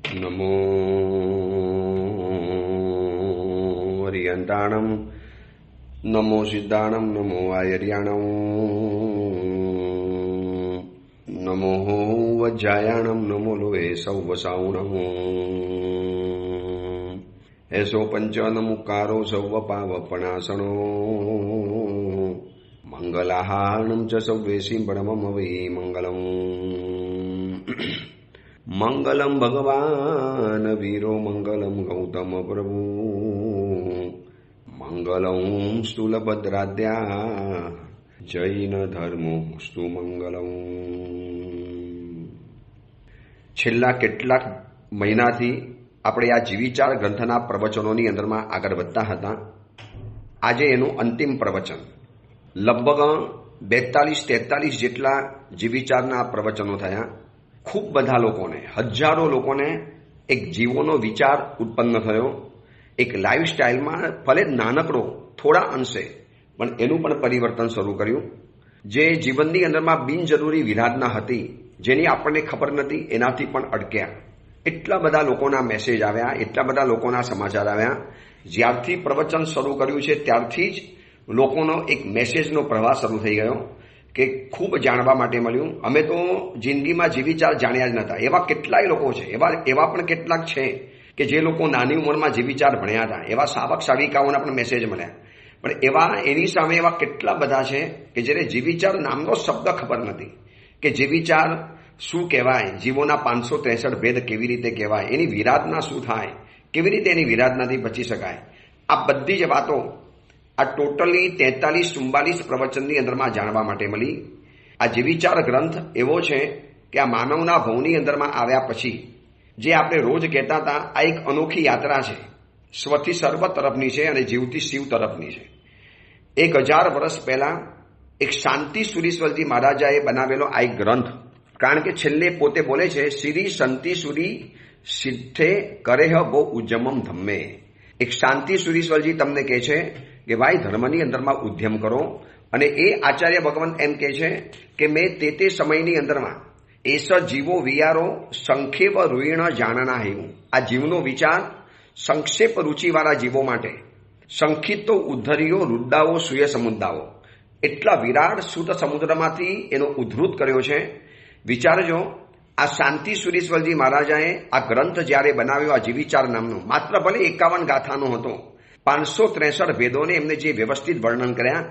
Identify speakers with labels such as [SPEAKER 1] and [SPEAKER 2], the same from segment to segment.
[SPEAKER 1] નમો હરિયંતાણમ નમો સિદ્ધાણમ નમો આયર્યાણમ નમો વજ્જાયાણમ નમો લોહે સૌવસાઉણમ એસો પંચનમુકારો સૌવ પાવપણાસણો મંગલાહાર્ણમ ચ સૌવેશી પરમમ વૈ મંગલમ મંગલમ ભગવાન વીરો મંગલમ ગૌતમ પ્રભુ મંગલમ સ્થૂલભદ્રાદ્યા જૈન ધર્મો સ્તુ મંગલમ. છેલ્લા કેટલાક મહિનાથી આપણે આ જીવિચાર ગ્રંથના પ્રવચનોની અંદરમાં આગળ વધતા હતા. આજે એનું અંતિમ પ્રવચન, લગભગ 42-43 જેટલા જીવિચારના પ્રવચનો થયા. ખૂબ બધા લોકોને, હજારો લોકોને એક જીવોનો વિચાર ઉત્પન્ન થયો. એક લાઈફસ્ટાઈલમાં ભલે નાનકડો થોડા અંશે પણ એનું પણ પરિવર્તન શરૂ કર્યું. જે જીવનની અંદરમાં બિનજરૂરી વિરાધના હતી, જેની આપણને ખબર નથી, એનાથી પણ અટક્યા. એટલા બધા લોકોના મેસેજ આવ્યા, એટલા બધા લોકોના સમાચાર આવ્યા. જ્યારથી પ્રવચન શરૂ કર્યું છે ત્યારથી જ લોકોનો એક મેસેજનો પ્રવાહ શરૂ થઈ ગયો કે ખૂબ જાણવા માટે મળ્યું. અમે તો જિંદગીમાં જીવિચાર જાણ્યા જ નહોતા. એવા કેટલાય લોકો છે, એવા પણ કેટલાક છે કે જે લોકો નાની ઉંમરમાં જીવિચાર ભણ્યા હતા. એવા સાવક સાવિકાઓના પણ મેસેજ મળ્યા. પણ એની સામે એવા કેટલા બધા છે કે જેને જીવિચાર નામનો શબ્દ ખબર નથી, કે જીવિચાર શું કહેવાય, જીવોના 563 ભેદ કેવી રીતે કહેવાય, એની વિરાધના શું થાય, કેવી રીતે એની વિરાધનાથી બચી શકાય. આ બધી જ વાતો આ ટોટલી 43-44 પ્રવચનની અંદરમાં જાણવા માટે મળી. આ જીવિચાર ગ્રંથ એવો છે કે આ માનવના ભવની અંદરમાં આવ્યા પછી જે આપણે રોજ કહેતા હતા, આ એક અનોખી યાત્રા છે. સ્વથી સર્વ તરફની છે અને જીવથી શિવ તરફની છે. 1000 વર્ષ પહેલા એક શાંતિ સુરીશ્વરજી મહારાજાએ બનાવેલો આ એક ગ્રંથ. કારણ કે છેલ્લે પોતે બોલે છે, શ્રી સંતિ સુરી સિદ્ધે કરેહ બહુ ઉજ્જમમ ધમ્મે. એક શાંતિ સુરીશ્વરજી તમને કહે છે કે ભાઈ ધર્મની અંદરમાં ઉદ્યમ કરો. અને એ આચાર્ય ભગવાન એમ કહે છે કે મેં તે સમયની અંદરમાં એસ જીવો વિયારો સંક્ષેપ રૂઈણ જાણના હેવું. આ જીવનો વિચાર સંક્ષેપ રુચિવાળા જીવો માટે, સંક્ષિપ્તો ઉદ્ધરીઓ રુદ્દાઓ સુય સમુદ્દાઓ, એટલા વિરાટ સુત સમુદ્રમાંથી એનો ઉદ્ધૃત કર્યો છે. વિચારજો, આ શાંતિ સુરીશ્વરજી મહારાજાએ આ ગ્રંથ જ્યારે બનાવ્યો, આ જીવિચાર નામનો, માત્ર ભલે 51 ગાથાનો હતો, 563 ભેદોને એમને જે વ્યવસ્થિત વર્ણન કર્યા.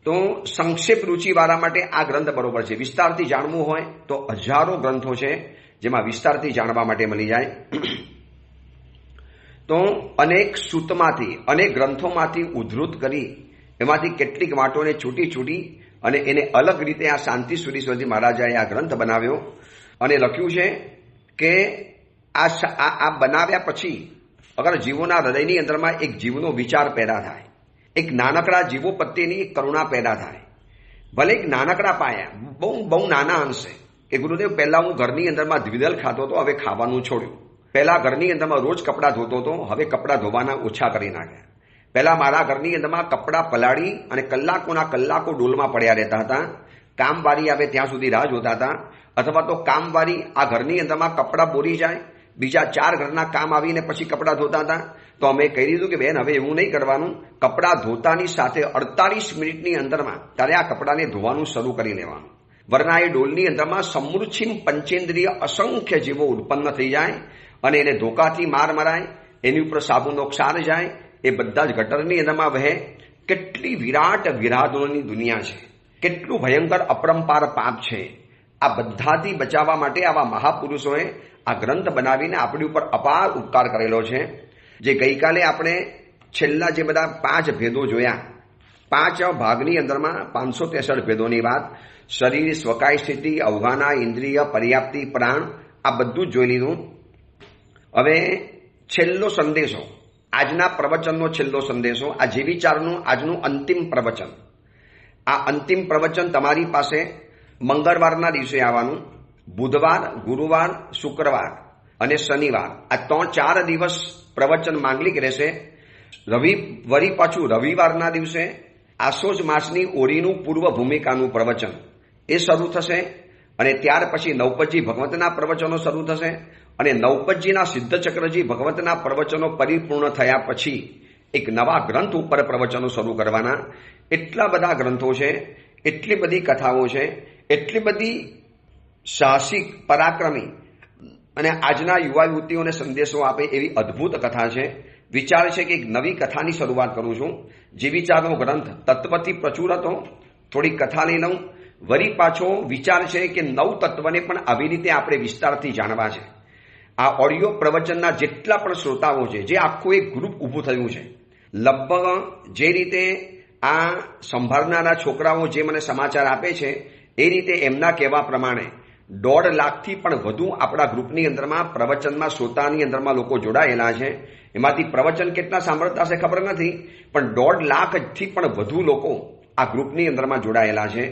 [SPEAKER 1] તો સંક્ષેપ રુચિવાળા માટે આ ગ્રંથ બરોબર છે. વિસ્તારથી જાણવું હોય તો હજારો ગ્રંથો છે જેમાં વિસ્તારથી જાણવા માટે મળી જાય. તો અનેક સૂતમાંથી, અનેક ગ્રંથોમાંથી ઉદ્ધૃત કરી એમાંથી કેટલીક વાતોને છૂટી અને એને અલગ રીતે આ શાંતિ સુરીશ્વરજી મહારાજાએ આ ગ્રંથ બનાવ્યો. અને લખ્યું છે કે આ બનાવ્યા પછી અગર જીવોના હૃદયની અંદરમાં એક જીવનો વિચાર પેદા થાય, એક નાનકડા જીવો પ્રત્યેની એક કરુણા પેદા થાય. ભલે એક નાનકડા પાયા, બહુ નાના અંશે, કે ગુરુદેવ પહેલા હું ઘરની અંદરમાં દ્વિદલ ખાતો હતો, હવે ખાવાનું છોડ્યું. પહેલા ઘરની અંદરમાં રોજ કપડાં ધોતો હતો, હવે કપડાં ધોવાના ઓછા કરી નાખ્યા. પહેલા મારા ઘરની અંદરમાં કપડાં પલાળી અને કલાકોના કલાકો ડોલમાં પડ્યા રહેતા હતા. કામવારી આવે ત્યાં સુધી રાહ જોતા હતા, અથવા તો કામવારી આ ઘરની અંદરમાં કપડાં બોરી જાય, બીજા 4 ઘરના કામ આવીને પછી કપડાં ધોતા હતા. તો અમે કહી દીધું કે બેન, હવે એવું નહીં કરવાનું. કપડાં ધોતાની સાથે 48 મિનિટની અંદરમાં તારે આ કપડાને ધોવાનું શરૂ કરી લેવાનું. વરના એ ડોલની અંદરમાં સમૃચ્છિમ પંચેન્દ્રિય અસંખ્ય જીવો ઉત્પન્ન થઈ જાય અને એને ધોકાથી માર મરાય, એની ઉપર સાબુનો ક્ષાર જાય, એ બધા જ ગટરની અંદરમાં વહે. કેટલી વિરાટ વિરાધોની દુનિયા છે, કેટલું ભયંકર અપરંપાર પાપ છે. આ બધાથી બચાવવા માટે આવા મહાપુરુષોએ આ ગ્રંથ બનાવીને આપણી ઉપર અપાર ઉપકાર કરેલો છે. જે ગઈકાલે આપણે છેલ્લા જે બધા 5 ભેદો જોયા, 5 ભાગની અંદરમાં 563 ભેદોની વાત, શરીર, સ્વકાય સ્થિતિ, અવગાના, ઇન્દ્રિય, પર્યાપ્તિ, પ્રાણ, આ બધું જ જોઈ લીધું. હવે છેલ્લો સંદેશો, આજના પ્રવચનનો છેલ્લો સંદેશો, આ જીવિચારનું આજનું અંતિમ પ્રવચન. આ અંતિમ પ્રવચન તમારી પાસે મંગળવારના દિવસે આવવાનું. બુધવાર, ગુરુવાર, શુક્રવાર અને શનિવાર, આ 3-4 દિવસ પ્રવચન માંગલિક રહેશે. વળી પાછું રવિવારના દિવસે આસોજ માસની ઓરીનું પૂર્વ ભૂમિકાનું પ્રવચન એ શરૂ થશે. અને ત્યાર પછી નવપજી ભગવંતના પ્રવચનો શરૂ થશે. અને નવપતજીના સિદ્ધચક્રજી ભગવંતના પ્રવચનો પરિપૂર્ણ થયા પછી એક નવા ગ્રંથ ઉપર પ્રવચનો શરૂ કરવાના. એટલા બધા ગ્રંથો છે, એટલી બધી કથાઓ છે, એટલી બધી સાહસિક, પરાક્રમી અને આજના યુવા યુવતીઓને સંદેશો આપે એવી અદ્ભુત કથા છે. વિચાર છે કે એક નવી કથાની શરૂઆત કરું છું. જે વિચારનો ગ્રંથ તત્વથી પ્રચુર હતો, થોડી કથા લઈ લઉં. વળી પાછો વિચાર છે કે નવ તત્વને પણ આવી રીતે આપણે વિસ્તારથી જાણવા છે. આ ઓડિયો પ્રવચનના જેટલા પણ શ્રોતાઓ છે, જે આખું એક ગ્રુપ ઊભું થયું છે, લગભગ જે રીતે આ સંભાળનારા છોકરાઓ જે મને સમાચાર આપે છે એ રીતે એમના કહેવા પ્રમાણે 1.5 લાખથી પણ વધુ આપણા ગ્રુપની અંદરમાં પ્રવચનમાં શ્રોતાની અંદરમાં લોકો જોડાયેલા છે. એમાંથી પ્રવચન કેટલા સાંભળતા હશે ખબર નથી, પણ 1.5 લાખથી પણ વધુ લોકો આ ગ્રુપની અંદરમાં જોડાયેલા છે.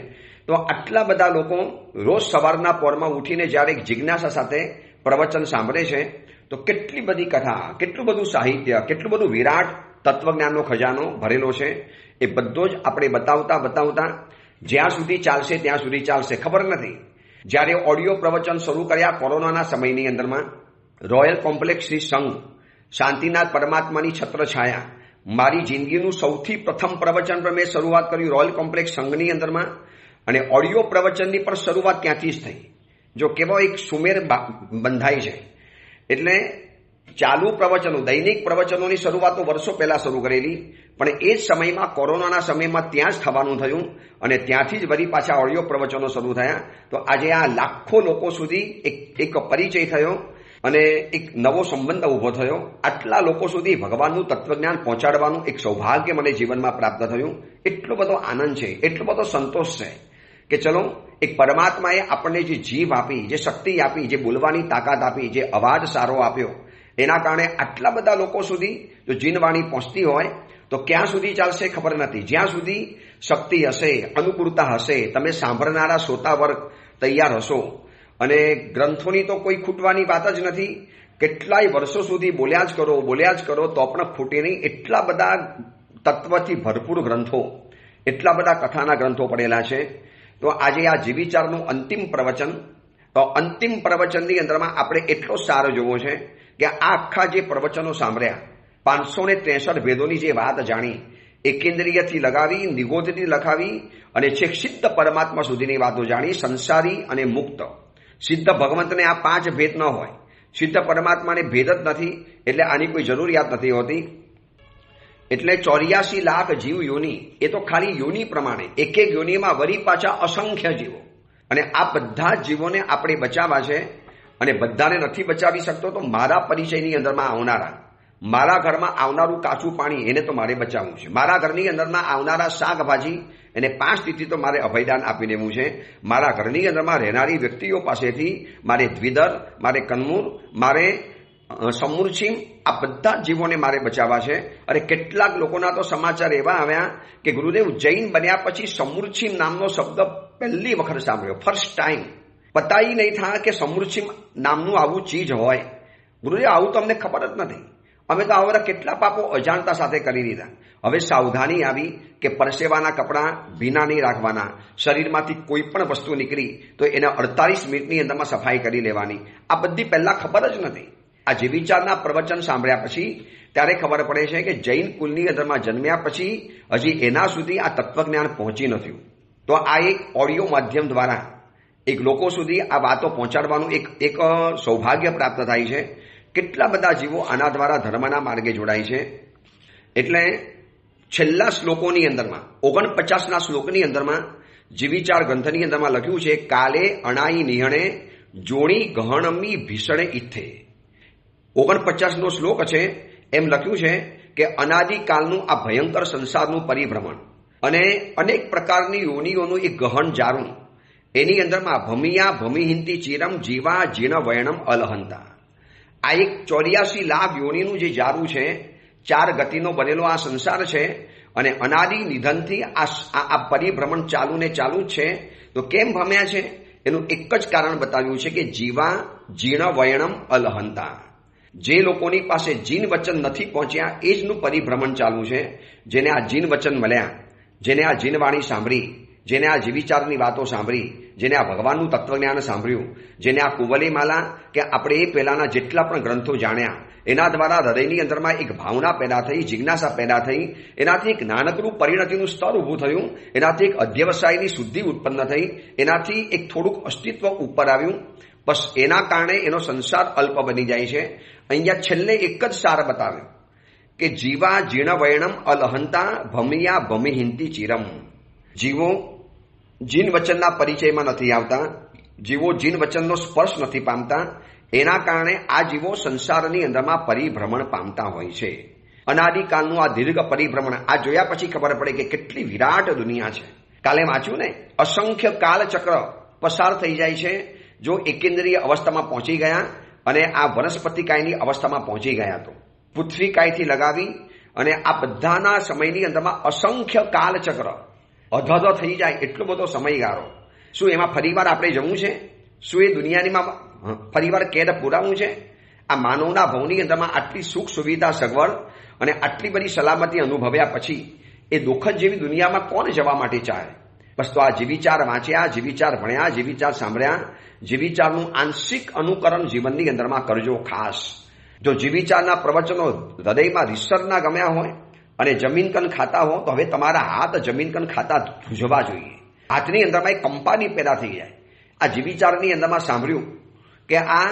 [SPEAKER 1] તો આટલા બધા લોકો રોજ સવારના પોરમાં ઉઠીને જ્યારે એક જિજ્ઞાસા સાથે પ્રવચન સાંભળે છે, તો કેટલી બધી કથા, કેટલું બધું સાહિત્ય, કેટલું બધું વિરાટ તત્વજ્ઞાનનો ખજાનો ભરેલો છે. એ બધો જ આપણે બતાવતા જ્યાં સુધી ચાલશે ત્યાં સુધી ચાલશે, ખબર નથી. જ્યારે ઓડિયો પ્રવચન શરૂ કર્યા કોરોનાના સમયની અંદરમાં, રોયલ કોમ્પ્લેક્સ શ્રી સંઘ, શાંતિનાથ પરમાત્માની છત્રછાયા, મારી જિંદગીનું સૌથી પ્રથમ પ્રવચન પર મેં શરૂઆત કરી રોયલ કોમ્પ્લેક્સ સંઘની અંદરમાં. અને ઓડિયો પ્રવચનની પણ શરૂઆત ત્યાંથી જ થઈ. જો કેવો એક સુમેર બંધાય છે. એટલે ચાલુ પ્રવચનો, દૈનિક પ્રવચનોની શરૂઆતો વર્ષો પહેલા શરૂ કરેલી, પણ એ જ સમયમાં કોરોનાના સમયમાં ત્યાં જ થવાનું થયું અને ત્યાંથી જ વળી પાછા ઓડિયો પ્રવચનો શરૂ થયા. તો આજે આ લાખો લોકો સુધી એક પરિચય થયો અને એક નવો સંબંધ ઊભો થયો. આટલા લોકો સુધી ભગવાનનું તત્વજ્ઞાન પહોંચાડવાનું એક સૌભાગ્ય મને જીવનમાં પ્રાપ્ત થયું. એટલો બધો આનંદ છે, એટલો બધો સંતોષ છે કે ચલો, એક પરમાત્માએ આપણને જે જીવ આપી, જે શક્તિ આપી, જે બોલવાની તાકાત આપી, જે અવાજ સારો આપ્યો, એના કારણે આટલા બધા લોકો સુધી જો જીનવાણી પહોંચતી હોય તો ક્યાં સુધી ચાલશે ખબર નથી. જ્યાં સુધી શક્તિ હશે, અનુકૂળતા હશે, તમે સાંભળનારા શ્રોતા વર્ગ તૈયાર હશો. અને ગ્રંથોની તો કોઈ ખૂટવાની વાત જ નથી. કેટલાય વર્ષો સુધી બોલ્યા જ કરો તો પણ ખૂટે નહીં. એટલા બધા તત્વથી ભરપૂર ગ્રંથો, એટલા બધા કથાના ગ્રંથો પડેલા છે. તો આજે આ જીવિચારનું અંતિમ પ્રવચન, તો અંતિમ પ્રવચનની અંદરમાં આપણે એટલો સારો જોવો છે કે આ આખા જે પ્રવચનો સાંભળ્યા, 563 ભેદોની જે વાત જાણી, એકેન્દ્રિયથી લગાવી, નિગોદથી લખાવી અને છેક સિદ્ધ પરમાત્મા સુધીની વાતો જાણી, સંસારી અને મુક્ત. સિદ્ધ ભગવંતને આ 5 ભેદ ન હોય, સિદ્ધ પરમાત્માને ભેદ જ નથી, એટલે આની કોઈ જરૂરિયાત નથી હોતી. એટલે 84 લાખ જીવ યોની, એ તો ખાલી યોની પ્રમાણે, એક એક યોનીમાં વળી પાછા અસંખ્ય જીવો. અને આ બધા જીવોને આપણે બચાવવા છે. અને બધાને નથી બચાવી શકતો તો મારા પરિચયની અંદરમાં આવનારા, મારા ઘરમાં આવનારું કાચું પાણી, એને તો મારે બચાવવું છે. મારા ઘરની અંદરમાં આવનારા શાકભાજી, એને 5 તિથિ તો મારે અભયદાન આપી દેવું છે. મારા ઘરની અંદરમાં રહેનારી વ્યક્તિઓ પાસેથી મારે દ્વિદર, મારે કન્મૂર, મારે સમૂરછીમ, આ બધા જીવોને મારે બચાવવા છે. અને કેટલાક લોકોના તો સમાચાર એવા આવ્યા કે ગુરુદેવ જૈન બન્યા પછી સમૂરછીમ નામનો શબ્દ પહેલી વખત સાંભળ્યો, ફર્સ્ટ ટાઈમ. પતાઈ નહીં થાય કે સમૂરછીમ નામનું આવું ચીજ હોય. ગુરુદેવ આવું તો અમને ખબર જ નથી. અમે તો આવા કેટલા પાપો અજાણતા સાથે કરી દીધા. હવે સાવધાની આવી કે પરસેવાના કપડાં ભીના નહીં રાખવાના, શરીરમાંથી કોઈ પણ વસ્તુ નીકળી તો એને 48 મિનિટની અંદરમાં સફાઈ કરી લેવાની. આ બધી પહેલા ખબર જ નથી. આ જીવિચારના પ્રવચન સાંભળ્યા પછી ત્યારે ખબર પડે છે કે જૈન કુલની અંદરમાં જન્મ્યા પછી હજી એના સુધી આ તત્વજ્ઞાન પહોંચી નથી. તો આ એક ઓડિયો માધ્યમ દ્વારા એક લોકો સુધી આ વાતો પહોંચાડવાનું એક સૌભાગ્ય પ્રાપ્ત થાય છે. કેટલા બધા જીવો આના દ્વારા ધર્મના માર્ગે જોડાય છે. એટલે છેલ્લા શ્લોકોની અંદરમાં 49ના શ્લોકની અંદરમાં જીવિચાર ગ્રંથની અંદરમાં લખ્યું છે, કાલે અણાઈ નિહણે જોણી ગહણમી ભીષણે ઇથે. 49નો શ્લોક છે. એમ લખ્યું છે કે અનાદિકાલનું આ ભયંકર સંસારનું પરિભ્રમણ અને અનેક પ્રકારની યોનિઓનું એક ગહન જારું, એની અંદરમાં ભમિયા ભમિહિંતી ચિરમ જીવા જીણ વયણમ અલહંતા. આ એક 84 લાખ યોનિનું જે જારું છે, 4 ગતિનો બનેલો આ સંસાર છે. અને અનાદિ નિધનથી આ પરિભ્રમણ ચાલુ જ છે. તો કેમ ભમ્યા છે એનું એક જ કારણ બતાવ્યું છે કે જીવા જીણ વયણમ અલહંતા. જે લોકોની પાસે જીન વચન નથી પહોંચ્યા એ જનું પરિભ્રમણ ચાલુ છે. જેને આ જીન વચન મળ્યા, જેને આ જીનવાણી સાંભળી, જેને આ જીવિચારની વાતો સાંભળી, જેને આ ભગવાનનું તત્વજ્ઞાન સાંભળ્યું, જેને આ કુવલીમાલા કે આપણે એ પહેલાના જેટલા પણ ગ્રંથો જાણ્યા, એના દ્વારા હૃદયની અંદરમાં એક ભાવના પેદા થઈ, જિજ્ઞાસા પેદા થઈ, એનાથી એક નાનકડું પરિણતિનું સ્તર ઊભું થયું, એનાથી એક અધ્યવસાયની શુદ્ધિ ઉત્પન્ન થઈ, એનાથી એક થોડુંક અસ્તિત્વ ઉપર આવ્યું. બસ એના કારણે એનો સંસાર અલ્પ બની જાય છે. અહીંયા છેલ્લે એક જ સાર બતાવ્યો કે જીવા જીર્ણ વૈણમ અલહંતા ભમિયા ભમિહિંતી ચિરમ. જીવો જીન વચનના પરિચયમાં નથી આવતા, જીવો જીન વચનનો સ્પર્શ નથી પામતા, એના કારણે આ જીવો સંસારની અંદરમાં પરિભ્રમણ પામતા હોય છે. અનાદિકાળનું આ દીર્ઘ પરિભ્રમણ આ જોયા પછી ખબર પડે કે કેટલી વિરાટ દુનિયા છે. કાલે વાંચ્યું ને, અસંખ્ય કાલચક્ર પસાર થઈ જાય છે જો એકેન્દ્રીય અવસ્થામાં પહોંચી ગયા અને આ વનસ્પતિકાયની અવસ્થામાં પહોંચી ગયા. તો પૃથ્વીકાયથી લગાવી અને આ બધાના સમયની અંદરમાં અસંખ્ય કાલચક્ર અધધ થઈ જાય એટલો બધો સમયગાળો. શું એમાં ફરીવાર આપણે જવું છે? શું એ દુનિયાનીમાં ફરીવાર કેદ પુરાવું છે? આ માનવના ભવની અંદરમાં આટલી સુખ સુવિધા સગવડ અને આટલી બધી સલામતી અનુભવ્યા પછી એ દુઃખદ જેવી દુનિયામાં કોણ જવા માટે ચાહે? બસ તો આ જીવિચાર વાંચ્યા, જીવિચાર ભણ્યા, જીવિચાર સાંભળ્યા, જીવિચારનું આંશિક અનુકરણ જીવનની અંદરમાં કરજો ખાસ. જો જીવિચારના પ્રવચનો હૃદયમાં રીસરના ગમ્યા હોય અને જમીન કન ખાતા હો તો હવે તમારા હાથ જમીન કન ખાતા ધ્રુજવા જોઈએ. હાથની અંદરમાં એક કંપાની પેદા થઈ જાય. આ જીવિચારની અંદરમાં સાંભળ્યું કે આ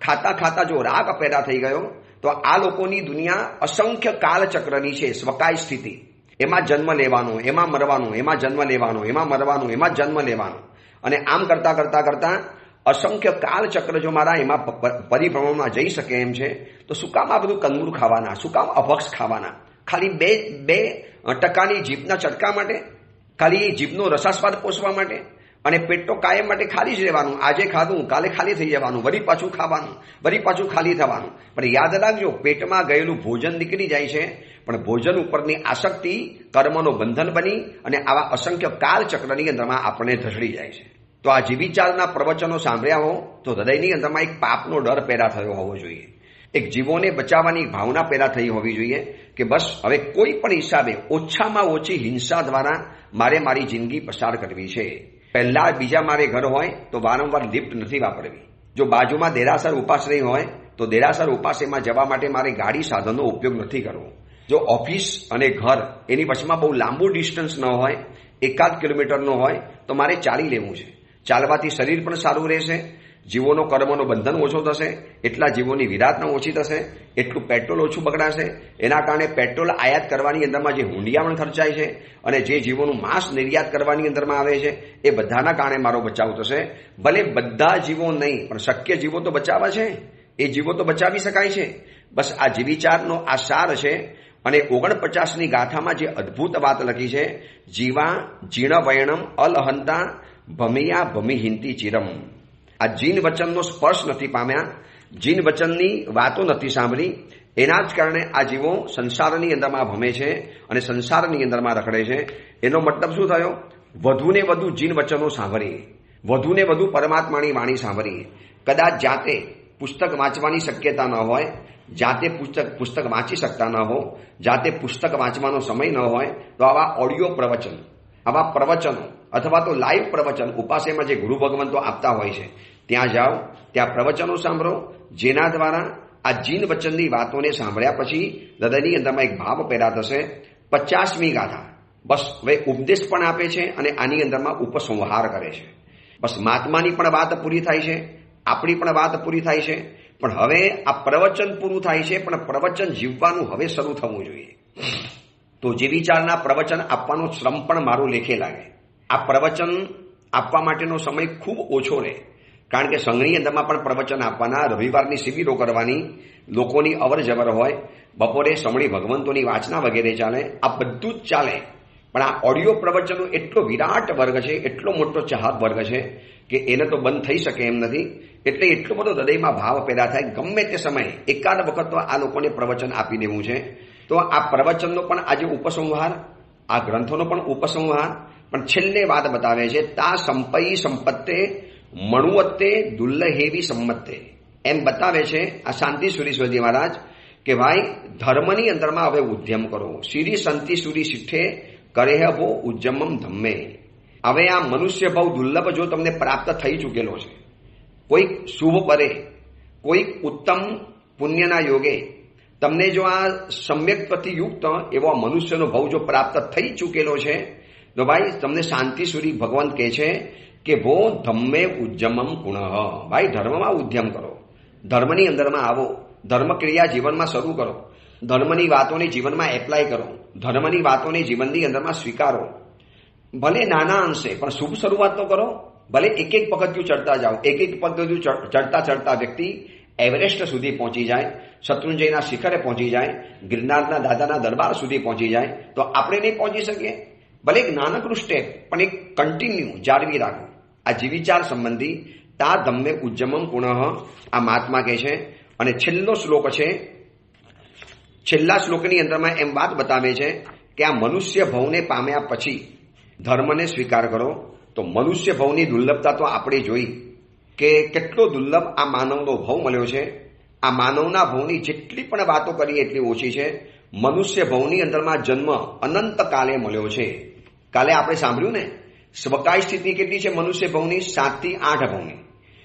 [SPEAKER 1] ખાતા ખાતા જો રાગ પેદા થઈ ગયો તો આ લોકોની દુનિયા અસંખ્ય કાલચક્રની છે. સ્વકાય સ્થિતિ, એમાં જન્મ લેવાનો, એમાં મરવાનું, એમાં જન્મ લેવાનો, એમાં મરવાનું, એમાં જન્મ લેવાનો, અને આમ કરતા કરતા કરતા અસંખ્ય કાલચક્ર જો મારા એમાં પરિભ્રમણમાં જઈ શકે એમ છે તો શું કામ આ બધું કંદમૂળ ખાવાના, શું કામ અભક્ષ ખાવાના? ખાલી બે ટકાની જીભના ચટકા માટે, ખાલી જીભનો રસાસ્વાદ પોષવા માટે, અને પેટ તો કાયમ માટે ખાલી જ રહેવાનું. આજે ખાધું કાલે ખાલી થઈ જવાનું, વળી પાછું ખાવાનું, વળી પાછું ખાલી થવાનું. પણ યાદ રાખજો, પેટમાં ગયેલું ભોજન નીકળી જાય છે, પણ ભોજન ઉપરની આસક્તિ કર્મનો બંધન બની અને આવા અસંખ્ય કાલચક્રની અંદરમાં આપણને ધસડી જાય છે. તો આ જીવિચારના પ્રવચનો સાંભળ્યા હો તો હૃદયની અંદરમાં એક પાપનો ડર પેદા થયો હોવો જોઈએ. એક જીવોને બચાવવાની ભાવના પેદા થઈ હોવી જોઈએ કે બસ હવે કોઈ પણ હિસાબે ઓછામાં ઓછી હિંસા દ્વારા મારે મારી જિંદગી પસાર કરવી છે. પહેલા બીજા મારે ઘર હોય તો વારંવાર લિફ્ટ નથી વાપરવી. જો બાજુમાં દેરાસર ઉપાશ્રય હોય તો દેરાસર ઉપાશ્રયમાં જવા માટે મારે ગાડી સાધનનો ઉપયોગ નથી કરવો. જો ઓફિસ અને ઘર એની વચમાં બહુ લાંબુ ડિસ્ટન્સ ન હોય, 1 કિલોમીટરનો હોય તો મારે ચાલી લેવું છે. ચાલવાથી શરીર પણ સારું રહેશે, જીવોનો કર્મનો બંધન ઓછો થશે, એટલા જીવોની વિરાટના ઓછી થશે, એટલું પેટ્રોલ ઓછું બગડાશે. એના કારણે પેટ્રોલ આયાત કરવાની અંદરમાં જે હુંડિયામણ ખર્ચાય છે અને જે જીવોનું માંસ નિર્યાત કરવાની અંદરમાં આવે છે એ બધાના કારણે મારો બચાવ થશે. ભલે બધા જીવો નહીં પણ શક્ય જીવો તો બચાવવા છે, એ જીવો તો બચાવી શકાય છે. બસ આ જીવિચારનો આ સાર છે. અને 49ની ગાથામાં જે અદ્ભુત વાત લખી છે, જીવા જીર્ણ વૈણમ અલહંતા ભમિયા ભમિહિંતી ચિરમ. આ જીન વચનનો સ્પર્શ નથી પામ્યા, જીન વચનની વાતો નથી સાંભળી, એના જ કારણે આ જીવો સંસારની અંદરમાં ભમે છે અને સંસારની અંદરમાં રખડે છે. એનો મતલબ શું થયો? વધુને વધુ જીન વચનો સાંભળીએ, વધુને વધુ પરમાત્માની વાણી સાંભળીએ. કદાચ જાતે પુસ્તક વાંચવાની શક્યતા ન હોય, જાતે પુસ્તક વાંચી શકતા ન હો, જાતે પુસ્તક વાંચવાનો સમય ન હોય તો આવા ઓડિયો પ્રવચન, આવા પ્રવચનો અથવા તો લાઈવ પ્રવચન ઉપાસેમાં જે ગુરુ ભગવંતો આપતા હોય છે ત્યાં જાઓ, ત્યાં પ્રવચનો સાંભળો, જેના દ્વારા આ જીન વચનની વાતોને સાંભળ્યા પછી હૃદયની અંદરમાં એક ભાવ પેદા થશે. 50મી ગાથા બસ હવે ઉપદેશ પણ આપે છે અને આની અંદરમાં ઉપસંહાર કરે છે. બસ મહાત્માની પણ વાત પૂરી થાય છે, આપણી પણ વાત પૂરી થાય છે. પણ હવે આ પ્રવચન પૂરું થાય છે, પણ પ્રવચન જીવવાનું હવે શરૂ થવું જોઈએ. તો જીવિચારના પ્રવચન આપવાનો શ્રમ પણ મારું લેખે લાગે. આ પ્રવચન આપવા માટેનો સમય ખૂબ ઓછો રહે, કારણ કે સંઘની અંદરમાં પણ પ્રવચન આપવાના, રવિવારની શિબિરો કરવાની, લોકોની અવર જવર હોય, બપોરે સમળી ભગવંતોની વાંચના વગેરે ચાલે, આ બધું જ ચાલે. પણ આ ઓડિયો પ્રવચનો એટલો વિરાટ વર્ગ છે, એટલો મોટો ચાહક વર્ગ છે કે એને તો બંધ થઈ શકે એમ નથી. એટલે એટલો બધો હૃદયમાં ભાવ પેદા થાય, ગમે તે સમયે એકાદ વખત તો આ લોકોને પ્રવચન આપી દેવું છે. તો આ પ્રવચનનો પણ આજે ઉપસંહાર, આ ગ્રંથોનો પણ ઉપસંહાર, પણ છેલ્લે વાત બતાવે છે, તા સંપયી સંપત્તે મણુવત્તે દુલ્લહેવી સંમત્તે. એમ બતાવે છે આ શાંતિ સુરી મહારાજ કે ભાઈ ધર્મની અંદરમાં હવે ઉદ્યમ કરો. સીરી સંતિ સુરી શિઠ્ઠે કરે હો ઉજ્જમમ ધમ્મે. હવે આ મનુષ્ય ભાવ દુર્લભ જો તમને પ્રાપ્ત થઈ ચૂકેલો છે, કોઈક શુભ પરે, કોઈક ઉત્તમ પુણ્યના યોગે તમને જો આ સમ્યક પ્રતિયુક્ત એવો મનુષ્યનો ભાવ જો પ્રાપ્ત થઈ ચૂકેલો છે, તો ભાઈ તમને શાંતિ સુધી ભગવાન કહે છે કે ભો ધમ્મે ઉદ્યમમ પુનઃ, ભાઈ ધર્મમાં ઉદ્યમ કરો, ધર્મની અંદરમાં આવો, ધર્મ ક્રિયા જીવનમાં શરૂ કરો, ધર્મની વાતોને જીવનમાં એપ્લાય કરો, ધર્મની વાતોને જીવનની અંદરમાં સ્વીકારો. ભલે નાના અંશે પણ શુભ શરૂઆત તો કરો. ભલે એક એક પગથિયું ચડતા જાઓ, એક એક પગથિયું ચડતા ચડતા વ્યક્તિ એવરેસ્ટ સુધી પહોંચી જાય, શત્રુંજયના શિખરે પહોંચી જાય, ગિરનારના દાદાના દરબાર સુધી પહોંચી જાય, તો આપણે નહીં પહોંચી શકીએ? ભલે એક નાનકડું સ્ટેપ પણ એક કન્ટિન્યુ જાળવી રાખો. આ જીવિચાર સંબંધી તા ધમ્મે ઉદ્યમમ પુનઃ આ મહાત્મા કહે છે. અને છેલ્લો શ્લોક છે, છેલ્લા શ્લોકની અંદરમાં એમ વાત બતાવે છે કે આ મનુષ્ય ભવને પામ્યા પછી ધર્મને સ્વીકાર કરો. તો મનુષ્ય ભવની દુર્લભતા તો આપણે જોઈ કે કેટલો દુર્લભ આ માનવનો ભવ મળ્યો છે. આ માનવના ભવની જેટલી પણ વાતો કરીએ એટલી ઓછી છે. મનુષ્ય ભવની અંદરમાં જન્મ અનંત કાલે મળ્યો છે. કાલે આપણે સાંભળ્યું ને, સ્વકાય સ્થિતિ કેટલી છે મનુષ્ય ભવની? 7 થી 8 ભવની.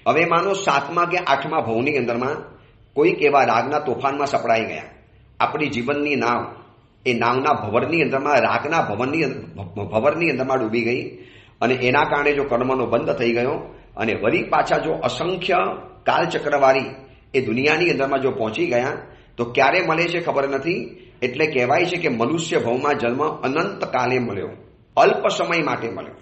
[SPEAKER 1] હવે માનો 7મા કે 8મા ભવની અંદરમાં કોઈક એવા રાગના તોફાનમાં સપડાઈ ગયા. આપણી જીવનની નાવ એ નાવના ભવરની અંદરમાં, રાગના ભવરની અંદરમાં ડૂબી ગઈ અને એના કારણે જો કર્મનો બંધ થઈ ગયો અને વળી પાછા જો અસંખ્ય કાલચક્રવાળી એ દુનિયાની અંદરમાં જો પહોંચી ગયા તો ક્યારે મળે છે ખબર નથી. એટલે કહેવાય છે કે મનુષ્ય ભવમાં જન્મ અનંત કાલે મળ્યો, અલ્પ સમય માટે મળ્યો.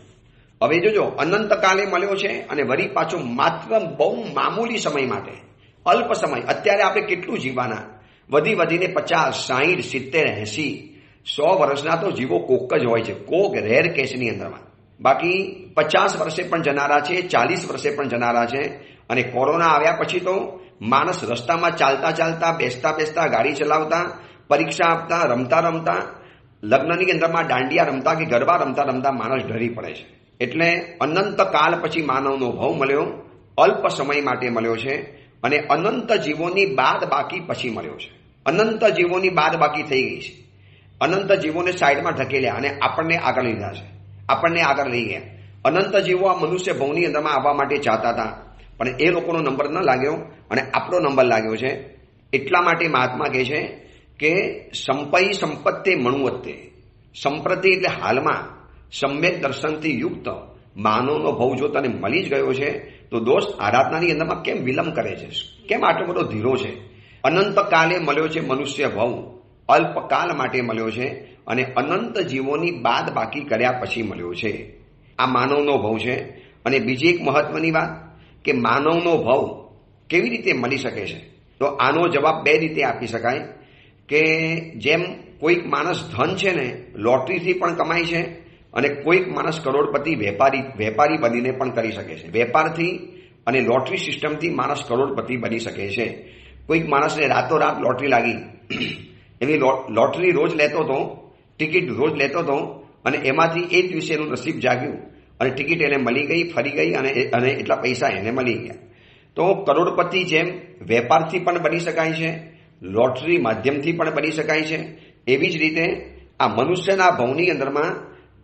[SPEAKER 1] હવે જોજો, અનંત કાલે મળ્યો છે અને વળી પાછો માત્ર બહુ મામૂલી સમય માટે, અલ્પ સમય. અત્યારે આપણે કેટલું જીવવાના? વધીને 50, 60, 70, 80, 100 વર્ષના તો જીવો કોક જ હોય છે, કોક રેર કેસની અંદરમાં. બાકી 50 વર્ષે પણ જનારા છે, 40 વર્ષે પણ જનારા છે. અને કોરોના આવ્યા પછી તો માણસ રસ્તામાં ચાલતા ચાલતા, બેસતા બેસતા, ગાડી ચલાવતા, પરીક્ષા આપતા, રમતા રમતા, લગ્નની અંદરમાં દાંડિયા રમતા કે ગરબા રમતા રમતા માણસ ઢળી પડે છે. એટલે અનંત કાળ પછી માનવનો ભવ મળ્યો, અલ્પ સમય માટે મળ્યો છે અને અનંત જીવોની બાદ બાકી પછી મળ્યો છે. અનંત જીવોની બાદ બાકી થઈ ગઈ છે. અનંત જીવોને સાઈડમાં ઢકેલ્યા અને આપણને આગળ લીધા છે, આપણને આગળ લઈ ગયા. અનંત જીવો આ મનુષ્ય ભવની અંદરમાં આવવા માટે ચાહતા હતા, પણ એ લોકોનો નંબર ન લાગ્યો અને આપણો નંબર લાગ્યો છે. એટલા માટે મહાત્મા કહે છે કે સંપૈ સંપત્તે મણુવત્તે, સંપ્રતિ એટલે હાલમાં સમ્યક દર્શનથી યુક્ત માનવનો ભવ જો તને મળી જ ગયો છે તો દોસ્ત આરાધનાની અંદરમાં કેમ વિલંબ કરે છે? કેમ આટલો બધો ધીરો છે? અનંત કાલે મળ્યો છે મનુષ્ય ભવ, અલ્પકાલ માટે મળ્યો છે અને અનંત જીવોની બાદ બાકી કર્યા પછી મળ્યો છે. આ માનવનો ભવ છે. અને બીજી એક મહત્વની વાત કે માનવનો ભવ કેવી રીતે મળી શકે છે? તો આનો જવાબ 2 રીતે આપી શકાય કે જેમ કોઈક માણસ ધન છે ને લોટરીથી પણ કમાય છે અને કોઈક માણસ કરોડપતિ વેપારી બનીને પણ કરી શકે છે. વેપારથી અને લોટરી સિસ્ટમથી માણસ કરોડપતિ બની શકે છે. કોઈક માણસને રાતોરાત લોટરી લાગી, એની લોટરી રોજ લેતો હતો, ટિકિટ રોજ લેતો હતો અને એમાંથી એક દિવસે એનું નસીબ જાગ્યું અને ટિકિટ એને મળી ગઈ, ફરી ગઈ અને એટલા પૈસા એને મળી ગયા. તો કરોડપતિ જેમ વેપારથી પણ બની શકાય છે, લોટરી માધ્યમથી પણ બની શકાય છે, એવી જ રીતે આ મનુષ્યના ભવની અંદરમાં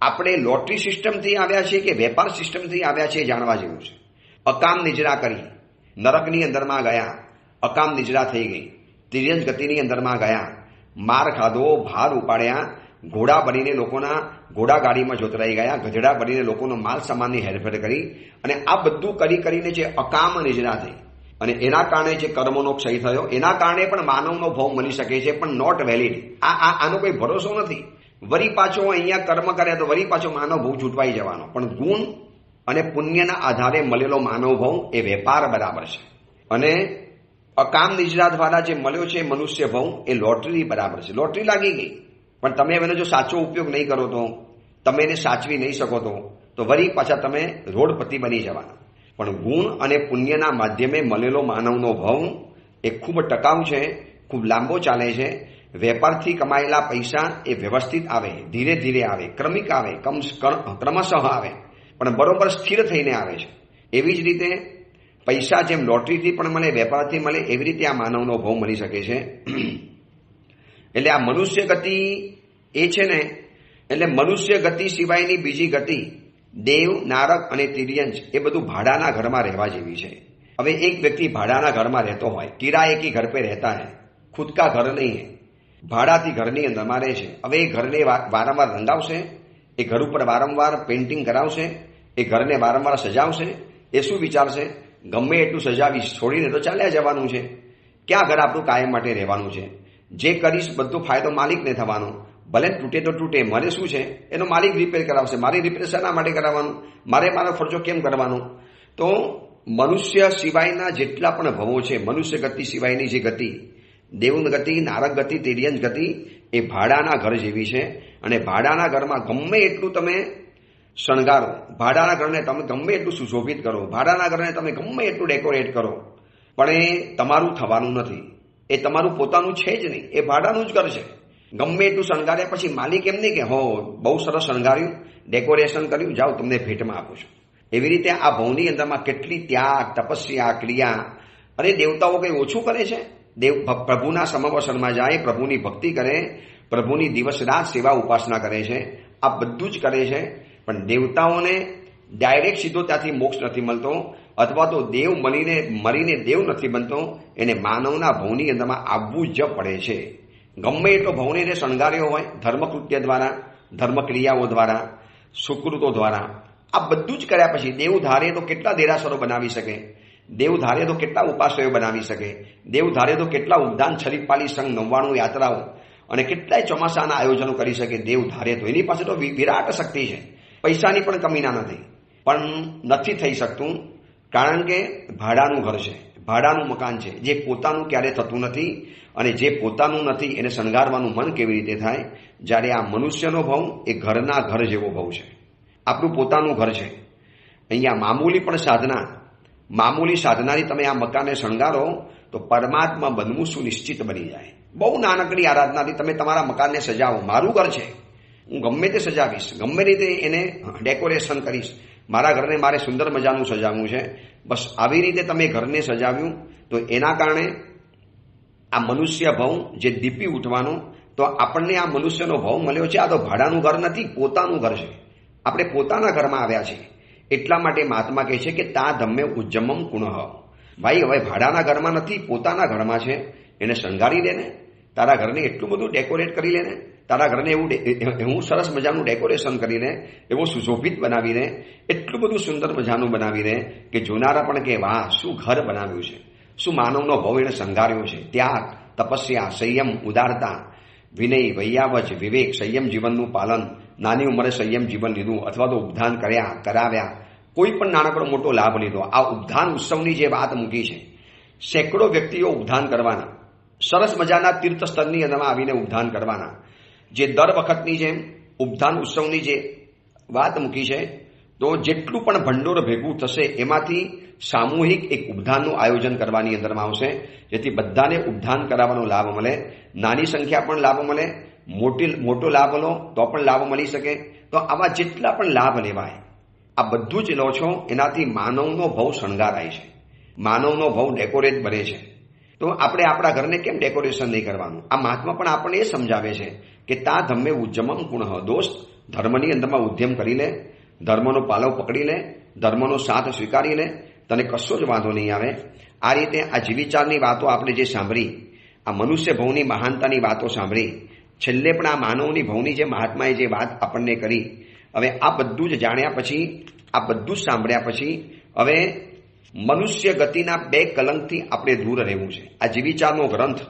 [SPEAKER 1] આપણે લોટરી સિસ્ટમથી આવ્યા છીએ કે વેપાર સિસ્ટમથી આવ્યા છીએ જાણવા જેવું છે. અકામ નિજરા કરી, નરકની અંદરમાં ગયા, અકામ નિજરા થઈ ગઈ, તિર્યંજ ગતિની અંદરમાં ગયા, માર ખાધો, ભાર ઉપાડ્યા, ઘોડા બનીને લોકોના ઘોડાગાડીમાં જોતરાઈ ગયા, ગધેડા બનીને લોકોનો માલ સામાનની હેરફેર કરી અને આ બધું કરીને જે અકામ નિજરા થઈ અને એના કારણે જે કર્મનો ક્ષય થયો, એના કારણે પણ માનવનો ભવ મળી શકે છે, પણ નોટ વેલિડ. આનો કોઈ ભરોસો નથી. વળી પાછો અહીંયા કર્મ કર્યા તો વળી પાછો માનવ ભવ છૂટવાઈ જવાનો. પણ ગુણ અને પુણ્યના આધારે મળેલો માનવ ભવ એ વેપાર બરાબર છે અને અકામ નિજરા દ્વારા જે મળ્યો છે મનુષ્ય ભવ એ લોટરી બરાબર છે. લોટરી લાગી ગઈ પણ તમે એનો જો સાચો ઉપયોગ નહીં કરો તો, તમે એને સાચવી નહીં શકો તો વળી પાછા તમે રોડપતિ બની જવાના. પણ ગુણ અને પુણ્યના માધ્યમે મળેલો માનવનો ભવ એ ખૂબ ટકાઉ છે, ખૂબ લાંબો ચાલે છે. વેપારથી કમાયેલા પૈસા એ વ્યવસ્થિત આવે, ધીરે ધીરે આવે, ક્રમિક આવે, ક્રમશઃ આવે, પણ બરોબર સ્થિર થઈને આવે છે. એવી જ રીતે પૈસા જેમ લોટરીથી પણ મળે, વેપારથી મળે, એવી રીતે આ માનવનો ભવ મળી શકે છે. એટલે આ મનુષ્ય ગતિ એ છે ને, એટલે મનુષ્ય ગતિ સિવાયની બીજી ગતિ દેવ, નારદ અને તિર્યંજ એ બધું ભાડાના ઘરમાં રહેવા જેવી છે. હવે એક વ્યક્તિ ભાડાના ઘરમાં રહેતો હોય, કિરાએ કી ઘર પે રહેતા હૈ, ખુદ કા ઘર નહીં હૈ, ભાડાથી ઘરની અંદરમાં રહે છે. હવે એ ઘરને વારંવાર રંગાવશે, એ ઘર ઉપર વારંવાર પેઇન્ટિંગ કરાવશે, એ ઘરને વારંવાર સજાવશે. એ શું વિચારશે? ગમે એટલું સજાવીશ, છોડીને તો ચાલ્યા જવાનું છે. ક્યાં ઘર આપણું કાયમ માટે રહેવાનું છે? જે કરીશ બધો ફાયદો માલિકને થવાનો. ભલે તૂટે તો તૂટે, મને શું છે? એનો માલિક રિપેર કરાવશે. મારી રિપેર શેના માટે કરાવવાનું? મારે મારો ખર્ચો કેમ કરવાનો? તો મનુષ્ય સિવાયના જેટલા પણ ભવો છે, મનુષ્ય ગતિ સિવાયની જે ગતિ, દેવ ગતિ, નારદ ગતિ, તિર્યંજ ગતિ, એ ભાડાના ઘર જેવી છે. અને ભાડાના ઘરમાં ગમે એટલું તમે શણગારો, ભાડાના ઘરને તમે ગમે એટલું સુશોભિત કરો, ભાડાના ઘરને તમે ગમે એટલું ડેકોરેટ કરો, પણ એ તમારું થવાનું નથી. એ તમારું પોતાનું છે જ નહીં. એ ભાડાનું જ ઘર છે. ગમે એટલું શણગાર્યા પછી માલિક એમ નહીં કે હો બહુ સરસ શણગાર્યું, ડેકોરેશન કર્યું, જાઓ તમને ભેટમાં આપું છું. એવી રીતે આ ભવની અંદરમાં કેટલી ત્યાગ, તપસ્યા, ક્રિયા. અને દેવતાઓ કંઈ ઓછું કરે છે? પ્રભુના સમવસરમાં જાય, પ્રભુની ભક્તિ કરે, પ્રભુની દિવસ રાત સેવા ઉપાસના કરે છે. આ બધું જ કરે છે. પણ દેવતાઓને ડાયરેક્ટ સીધો ત્યાંથી મોક્ષ નથી મળતો, અથવા તો દેવ મરીને દેવ નથી બનતો. એને માનવના ભવની અંદરમાં આવવું જ પડે છે. ગમે એટલો ભવને એને શણગાર્યો હોય, ધર્મકૃત્ય દ્વારા, ધર્મક્રિયાઓ દ્વારા, સુકૃતો દ્વારા, આ બધું જ કર્યા પછી દેવ ધારે તો કેટલા દેરાસરો બનાવી શકે, દેવ ધારે તો કેટલા ઉપાશ્રયો બનાવી શકે, દેવ ધારે તો કેટલા ઉદ્યાન, છરીપાલી સંઘ, 99 યાત્રાઓ અને કેટલાય ચોમાસાના આયોજનો કરી શકે દેવ ધારે તો. એની પાસે તો વિરાટ શક્તિ છે, પૈસાની પણ કમીના નથી. પણ નથી થઈ શકતું, કારણ કે ભાડાનું ઘર છે, ભાડાનું મકાન છે, જે પોતાનું ક્યારે થતું નથી. અને જે પોતાનું નથી એને શણગારવાનું મન કેવી રીતે થાય? જ્યારે આ મનુષ્યનો ભવ એ ઘરના ઘર જેવો ભવ છે, આપણું પોતાનું ઘર છે. અહીંયા મામૂલી સાધનાથી તમે આ મકાનને શણગારો તો પરમાત્મા બનવું સુનિશ્ચિત બની જાય. બહુ નાનકડી આરાધનાથી તમે તમારા મકાનને સજાવો. મારું ઘર છે, હું ગમે તે સજાવીશ, ગમે રીતે એને ડેકોરેશન કરીશ, મારા ઘરને મારે સુંદર મજાનું સજાવવું છે. બસ આવી રીતે તમે ઘરને સજાવ્યું તો એના કારણે આ મનુષ્ય ભવ જે દીપી ઉઠવાનો, તો આપણને આ મનુષ્યનો ભવ મળ્યો છે. આ તો ભાડાનું ઘર નથી, પોતાનું ઘર છે. આપણે પોતાના ઘરમાં આવ્યા છીએ. એટલા માટે મહાત્મા કહે છે કે તા ધમ્મે ઉજ્જમમ પુનઃ. ભાઈ હવે ભાડાના ઘરમાં નથી, પોતાના ઘરમાં છે. એને શણગારી દે ને, તારા ઘરને એટલું બધું ડેકોરેટ કરી લે ને, તારા ઘરને એવું સરસ મજાનું ડેકોરેશન કરીને, એવો સુશોભિત બનાવીને, એટલું બધું સુંદર મજાનું બનાવીને કે જોનારા પણ કે વાહ શું ઘર બનાવ્યું છે, શું માનવનો ભવ એને શણગાર્યો છે. ત્યાગ, તપસ્યા, સંયમ, ઉદારતા, વિનય, વૈયાવજ, વિવેક, સંયમ જીવનનું પાલન, નાની ઉંમરે સંયમ જીવન લીધું, અથવા તો ઉપધાન કરાવ્યા, કોઈ પણ નાનકડો મોટો લાભ લીધો. આ ઉપધાન ઉત્સવની જે વાત મૂકી છે, સેંકડો વ્યક્તિઓ ઉપધાન કરવાના, સરસ મજાના તીર્થસ્થળની અંદરમાં આવીને ઉપધાન કરવાના. જે દર વખતની જેમ ઉપધાન ઉત્સવની જે વાત મૂકી છે, તો જેટલું પણ ભંડોળ ભેગું થશે એમાંથી સામૂહિક એક ઉપધાનનું આયોજન કરવાની અંદરમાં આવશે, જેથી બધાને ઉપધાન કરાવવાનો લાભ મળે. નાની સંખ્યા પણ લાભ મળે, મોટો લાભ લો તો પણ લાભ મળી શકે. તો આવા જેટલા પણ લાભ લેવાય, આ બધું જ લો છો, એનાથી માનવનો ભવ શણગારાય છે, માનવનો ભવ ડેકોરેટ બને છે. તો આપણે આપણા ઘરને કેમ ડેકોરેશન નહીં કરવાનું? આ મહાત્મા પણ આપણને એ સમજાવે છે કે તા ધમ્મે ઉજ્જમમ પુનઃ. દોસ્ત, ધર્મની અંદરમાં ઉદ્યમ કરી લે, ધર્મનો પાલવ પકડી લે, ધર્મનો સાથ સ્વીકારી લે, તને કશો જ વાંધો નહીં આવે. આ રીતે આ જીવિચારની વાતો આપણે જે સાંભળી, આ મનુષ્ય ભવની મહાનતાની વાતો સાંભળી, છેલ્લે પણ આ માનવની ભવની જે મહાત્માએ જે વાત આપણને કરી, હવે આ બધું જ જાણ્યા પછી, આ બધું જ સાંભળ્યા પછી, હવે મનુષ્ય ગતિના 2 કલંકથી આપણે દૂર રહેવું છે. આ જીવિચારનો ગ્રંથ,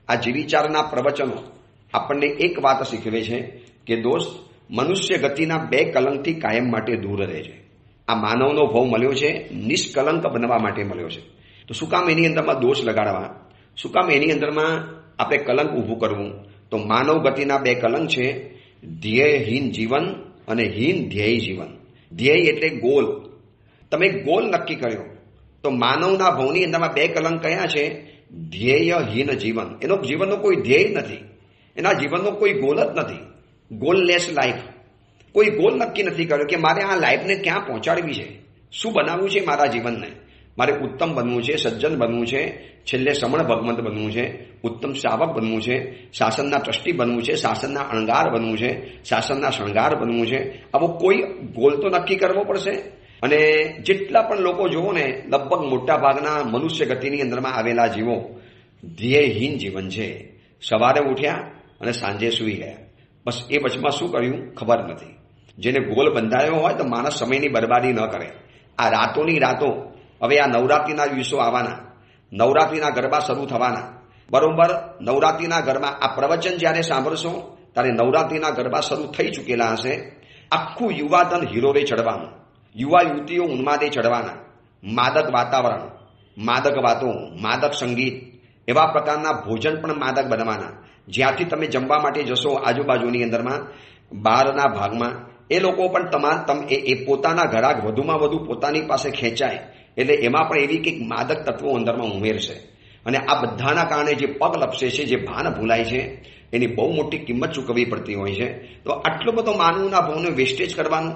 [SPEAKER 1] આ જીવિચારના પ્રવચનો આપણને એક વાત શીખવે છે કે દોસ્ત, મનુષ્ય ગતિના 2 કલંકથી કાયમ માટે દૂર રહે છે. આ માનવનો ભવ મળ્યો છે, નિષ્કલંક બનવા માટે મળ્યો છે. તો શું કામ એની અંદરમાં દોષ લગાડવા? શું કામ એની અંદરમાં આપણે કલંક ઊભું કરવું? તો માનવ ગતિના 2 કલંક છે, ધ્યેયહીન જીવન અને હીન ધ્યેય જીવન. ધ્યેય એટલે ગોલ. તમે ગોલ નક્કી કર્યો, તો માનવના ભવની અંદરમાં 2 કલંક કયા છે? ધ્યેયહીન જીવન. એનો જીવનનો કોઈ ધ્યેય નથી, એના જીવનનો કોઈ ગોલ જ નથી. ગોલલેસ લાઈફ. કોઈ ગોલ નક્કી નથી કર્યો કે મારે આ લાઈફને ક્યાં પહોંચાડવી છે, શું બનાવવું છે મારા જીવનને. મારે ઉત્તમ બનવું છે, સજ્જન બનવું છે, છેલ્લે સમણ ભગવંત બનવું છે, ઉત્તમ શ્રાવક બનવું છે, શાસનના ટ્રસ્ટી બનવું છે, શાસનના અણગાર બનવું છે, શાસનના શણગાર બનવું છે. આવો કોઈ ગોલ તો નક્કી કરવો પડશે. અને જેટલા પણ લોકો જોવો ને, લગભગ મોટા ભાગના મનુષ્ય ગતિની અંદરમાં આવેલા જીવો ધ્યેયહીન જીવન છે. સવારે ઉઠ્યા અને સાંજે સૂઈ ગયા, બસ એ વચમાં શું કર્યું ખબર નથી. જેને ગોલ બંધાયો હોય તો માણસ સમયની બરબાદી ન કરે. આ રાતોની રાતો, હવે આ નવરાત્રિના દિવસો આવવાના, નવરાત્રિના ગરબા શરૂ થવાના, બરોબર. નવરાત્રિના ગરબા, આ પ્રવચન જ્યારે સાંભળશો ત્યારે નવરાત્રિના ગરબા શરૂ થઈ ચૂકેલા હશે. આખું યુવાધન હિરોરે ચડવાનું, યુવા યુવતીઓ ઉન્માદે ચડવાના. માદક વાતાવરણ, માદક વાતો, માદક સંગીત, એવા પ્રકારના ભોજન પણ માદક બનવાના. જ્યાંથી તમે જમવા માટે જશો આજુબાજુની અંદરમાં, બહારના ભાગમાં, એ લોકો પણ એ પોતાના ઘરાક વધુમાં વધુ પોતાની પાસે ખેંચાય એટલે એમાં પણ એવી કંઈક માદક તત્વો અંદરમાં ઉમેરશે. અને આ બધાના કારણે જે પગ લપસે છે, જે ભાન ભૂલાય છે, એની બહુ મોટી કિંમત ચૂકવવી પડતી હોય છે. તો આટલો બધો માનવના ભાવને વેસ્ટેજ કરવાનું,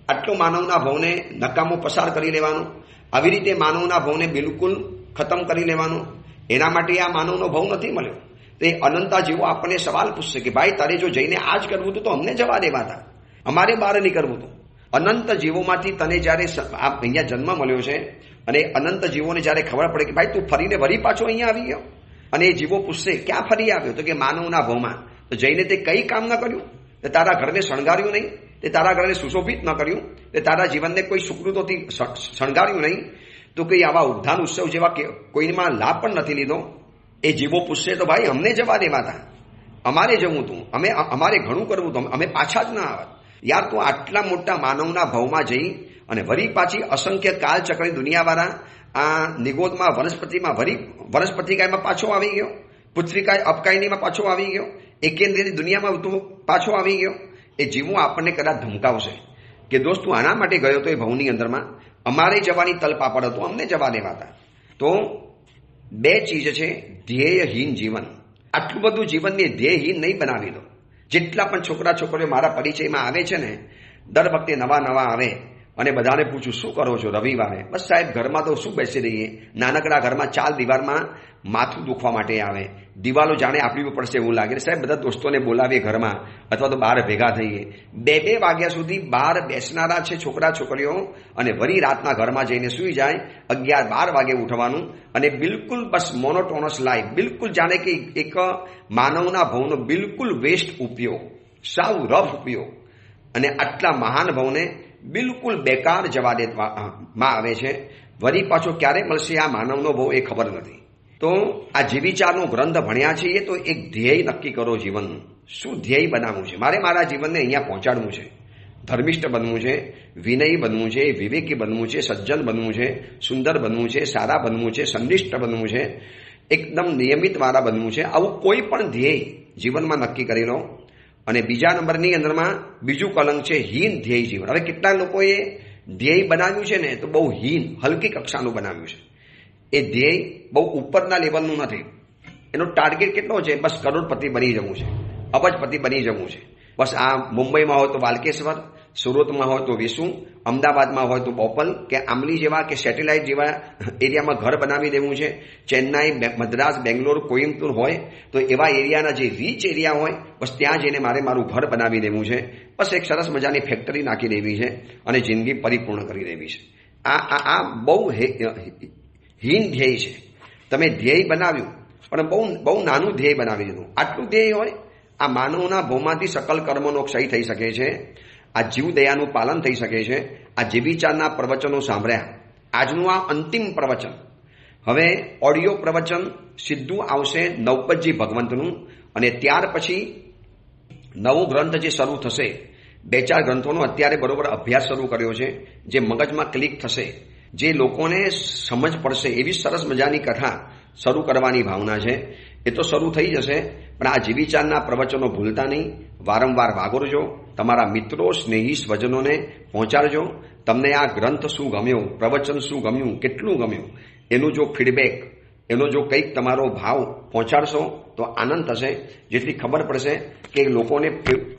[SPEAKER 1] આટલો માનવના ભાવને નકામો પસાર કરી લેવાનું, આવી રીતે માનવના ભાવને બિલકુલ ખતમ કરી લેવાનું, એના માટે આ માનવનો ભાવ નથી મળ્યો. તો એ અનંતા જેવો આપણને સવાલ પૂછશે કે ભાઈ તારે જો જઈને આ જ કરવું હતું તો અમને જવા દેવાતા, અમારે બહાર નહીં કરવું હતું. અનંત જીવોમાંથી તને જ્યારે અહીંયા જન્મ મળ્યો છે અને અનંત જીવોને જ્યારે ખબર પડે કે ભાઈ તું ફરીને વળી પાછો અહીંયા આવી ગયો, અને એ જીવો પૂછશે ક્યાં ફરી આવ્યો, તો કે માનવના ભાવમાં. તો જઈને તે કઈ કામ ન કર્યું, તે તારા ઘરને શણગાર્યું નહીં, તે તારા ઘરને સુશોભિત ન કર્યું, તે તારા જીવનને કોઈ સુકૃતોથી શણગાર્યું નહીં, તો કઈ આવા ઉદ્ધાન ઉત્સવ જેવા કોઈમાં લાભ પણ નથી લીધો. એ જીવો પૂછશે તો ભાઈ અમને જવા દેવાતા, અમારે જવું હતું, અમારે ઘણું કરવું હતું, અમે પાછા જ ના આવત. યાર તું આટલા મોટા માનવના ભાવમાં જઈ અને વળી પાછી અસંખ્ય કાળચક્રની દુનિયાવાળા આ નિગોદમાં વનસ્પતિમાં વનસ્પતિકાયમાં પાછો આવી ગયો, પૃથ્વીકાય અપકાયનીમાં પાછો આવી ગયો, એકેન્દ્રની દુનિયામાં તું પાછો આવી ગયો. એ જીવો આપણને કદાચ ધમકાવશે કે દોસ્ત તું આના માટે ગયો તો એ ભાવની અંદરમાં, અમારે જવાની તલપાપડ હતું, અમને જવા દેવાતા. તો બે ચીજ છે, ધ્યેયહીન જીવન. આટલું બધું જીવનને ધ્યેયહીન નહીં બનાવી દો. જેટલા પણ છોકરા છોકરીઓ મારા પરિચયમાં આવે છે ને, દર વખતે નવા નવા આવે અને બધાને પૂછું શું કરો છો રવિવારે? બસ સાહેબ ઘરમાં તો શું બેસી રહીએ, નાનકડા ઘરમાં 4 દિવારમાં માથું દુખવા માટે આવે, દિવાલો જાણે આપવી પડશે એવું લાગે. સાહેબ બધા દોસ્તોને બોલાવીએ ઘરમાં અથવા તો બહાર ભેગા થઈએ. 2-2 વાગ્યા સુધી બહાર બેસનારા છે છોકરા છોકરીઓ, અને વળી રાતના ઘરમાં જઈને સૂઈ જાય. 11-12 વાગે ઉઠવાનું અને બિલકુલ બસ મોનોટોનસ લાઈફ, બિલકુલ જાણે કે એક માનવના ભાવનો બિલકુલ વેસ્ટ ઉપયોગ, સાવ રફ ઉપયોગ. અને આટલા મહાન ભાવને બિલકુલ બેકાર જવા દેવામાં આવે છે. વળી પાછો ક્યારે મળશે આ માનવનો ભાવ એ ખબર નથી. તો આ જીવિચારનો ગ્રંથ ભણ્યા છીએ તો એક ધ્યેય નક્કી કરો જીવનનું. શું ધ્યેય બનાવવું છે? મારે મારા જીવનને અહીંયા પહોંચાડવું છે, ધર્મિષ્ઠ બનવું છે, વિનયી બનવું છે, વિવેકી બનવું છે, સજ્જન બનવું છે, સુંદર બનવું છે, સારા બનવું છે, સંનિષ્ઠ બનવું છે, એકદમ નિયમિત વાળા બનવું છે. આવું કોઈ પણ ધ્યેય જીવનમાં નક્કી કરી લો. અને બીજા નંબરની અંદરમાં બીજું કલંક છે હીન ધ્યેય જીવન. હવે કેટલા લોકોએ ધ્યેય બનાવ્યું છે ને તો બહુ હીન, હલકી કક્ષાનું બનાવ્યું છે. એ ધ્યેય બહુ ઉપરના લેવલનું નથી. એનો ટાર્ગેટ કેટલો છે? બસ કરોડપતિ બની જવું છે, અબજપતિ બની જવું છે. બસ આ મુંબઈમાં હોય તો વાલકેશ્વર, સુરતમાં હોય તો વિસુ, અમદાવાદમાં હોય તો બોપલ કે આંબલી જેવા કે સેટેલાઇટ જેવા એરિયામાં ઘર બનાવી દેવું છે. ચેન્નાઈ, મદ્રાસ, બેંગ્લોર, કોઈમ્બતુર હોય તો એવા એરિયાના જે રીચ એરિયા હોય બસ ત્યાં જઈને મારે મારું ઘર બનાવી દેવું છે. બસ એક સરસ મજાની ફેક્ટરી નાખી દેવી છે અને જિંદગી પરિપૂર્ણ કરી દેવી છે. આ બહુ હીન ધ્યેય છે. તમે ધ્યેય બનાવ્યું પણ બહુ નાનું ધ્યેય બનાવી દીધું. આટલું ધ્યેય હોય આ માનવના ભૌમાંથી સકલ કર્મનો ક્ષય થઈ શકે છે, આ જીવદયાનું પાલન થઈ શકે છે. આ જીવિચારના પ્રવચનો સાંભળ્યા, આજનું આ અંતિમ પ્રવચન. હવે ઓડિયો પ્રવચન સીધું આવશે નવપતજી ભગવંતનું, અને ત્યાર પછી નવો ગ્રંથ જે શરૂ થશે. 2-4 ગ્રંથોનો અત્યારે બરોબર અભ્યાસ શરૂ કર્યો છે, જે મગજમાં ક્લિક થશે, જે લોકોને સમજ પડશે એવી સરસ મજાની કથા શરૂ કરવાની ભાવના છે. એ તો શરૂ થઈ જશે, પણ આ જીવિચારના પ્રવચનો ભૂલતા નહીં. વારંવાર વાગોરજો, તમારા મિત્રો, સ્નેહી, સ્વજનોને પહોંચાડજો. તમને આ ગ્રંથ શું ગમ્યો, પ્રવચન શું ગમ્યું, કેટલું ગમ્યું, એનું જો ફીડબેક એનો જો કંઈક તમારો ભાવ પહોંચાડશો તો આનંદ થશે, જેથી ખબર પડશે કે લોકોને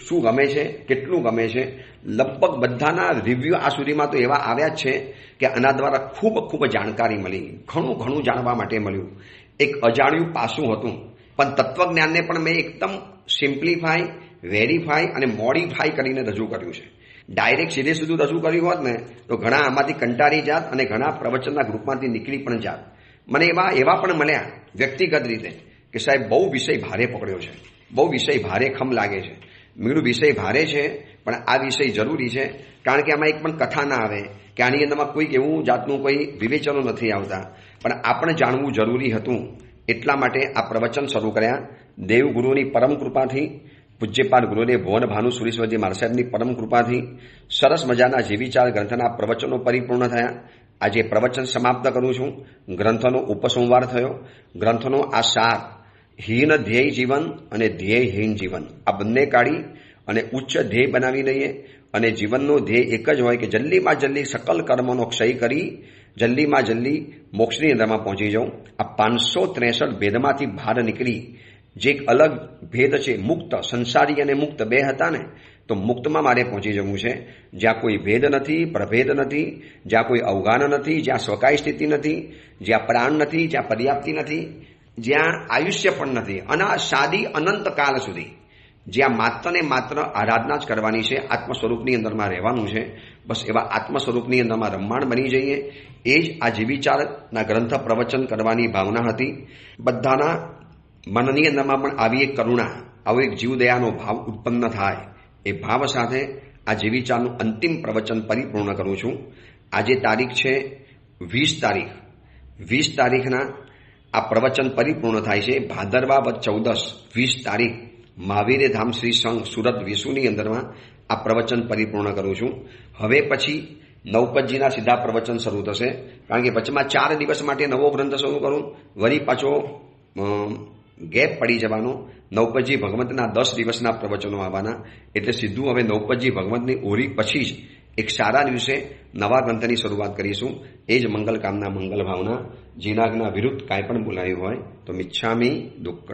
[SPEAKER 1] શું ગમે છે, કેટલું ગમે છે. લગભગ બધાના રિવ્યુ આ સુધીમાં તો એવા આવ્યા જ છે કે આના દ્વારા ખૂબ જાણકારી મળી, ઘણું જાણવા માટે મળ્યું. એક અજાણ્યું પાસું હતું, પણ તત્વજ્ઞાનને પણ મેં એકદમ સિમ્પ્લિફાઈ, વેરીફાઈ અને મોડિફાઈ કરીને રજૂ કર્યું છે. ડાયરેક્ટ સીધે સીધું રજૂ કર્યું હોત ને તો ઘણા આમાંથી કંટાળી જાત અને ઘણા પ્રવચનના ગ્રુપમાંથી નીકળી પણ જાત. મને એવા પણ મળ્યા વ્યક્તિગત રીતે કે સાહેબ બહુ વિષય ભારે પકડ્યો છે, બહુ વિષય ભારે ખમ લાગે છે. મેળું વિષય ભારે છે પણ આ વિષય જરૂરી છે, કારણ કે આમાં એક પણ કથા ના આવે કે આની અંદરમાં કોઈક એવું જાતનું કોઈ વિવેચનો નથી આવતા, પણ આપણે જાણવું જરૂરી હતું. એટલા માટે આ પ્રવચન શરૂ કર્યા. દેવગુરુની પરમ કૃપાથી, પૂજ્યપાદ ગુરુદેવ ભુવન ભાનુ સુરેશ્વરજી મહારાજ સાહેબની પરમ કૃપાથી સરસ મજાના જીવિચાર ગ્રંથના પ્રવચનો પરિપૂર્ણ થયા. આજે પ્રવચન સમાપ્ત કરું છું. ગ્રંથનો ઉપસંહાર થયો. ગ્રંથનો આ સાર, હીન ધ્યેય જીવન અને ધ્યેયહીન જીવન, આ બંને કાઢી અને ઉચ્ચ ધ્યેય બનાવી લઈએ. અને જીવનનો ધ્યેય એક જ હોય કે જલ્દીમાં જલ્દી સકલ કર્મોનો ક્ષય કરી જલ્દીમાં જલ્દી મોક્ષની અંદરમાં પહોંચી જાઉં. આ 563 ભેદમાંથી બહાર નીકળી જે એક અલગ ભેદ છે, મુક્ત, સંસારી અને મુક્ત બે હતા ને, તો મુક્તમાં મારે પહોંચી જવું છે, જ્યાં કોઈ ભેદ નથી, પ્રભેદ નથી, જ્યાં કોઈ અવગાન નથી, જ્યાં સ્વકાય સ્થિતિ નથી, જ્યાં પ્રાણ નથી, જ્યાં પર્યાપ્તિ નથી, જ્યાં આયુષ્ય પણ નથી, અને આ સાદી અનંત કાળ સુધી જ્યાં માત્ર ને માત્ર આરાધના જ કરવાની છે, આત્મ સ્વરૂપની અંદરમાં રહેવાનું છે. બસ એવા આત્મ સ્વરૂપની અંદરમાં રમમાણ બની જઈએ, એ જ આ જીવિચારના ગ્રંથ પ્રવચન કરવાની ભાવના હતી. બધાના મનની અંદરમાં પણ આવી એક કરુણા, આવો એક જીવદયાનો ભાવ ઉત્પન્ન થાય, એ ભાવ સાથે આ જીવિચારનું અંતિમ પ્રવચન પરિપૂર્ણ કરું છું. આજે તારીખ છે 20 તારીખના આ પ્રવચન પરિપૂર્ણ થાય છે. ભાદરવા વદ 14 20 તારીખ મહાવીરે ધામ શ્રી સંઘ સુરત વિસુની અંદરમાં આ પ્રવચન પરિપૂર્ણ કરું છું. હવે પછી નવપતજીના સીધા પ્રવચન શરૂ થશે, કારણ કે વચમાં 4 દિવસ માટે નવો ગ્રંથ શરૂ કરું, વળી પાછો ગેપ પડી જવાનો. નવપતજી ભગવંતના 10 દિવસના પ્રવચનો આવવાના, એટલે સીધું હવે નવપતજી ભગવંતની ઓરી પછી જ એક સારા દિવસે નવા ગ્રંથની શરૂઆત કરીશું. એ જ મંગલ કામના, મંગલ ભાવના. જીનાગના વિરુદ્ધ કાંઈ પણ બોલાયું હોય તો મિચ્છામી દુક્કડ.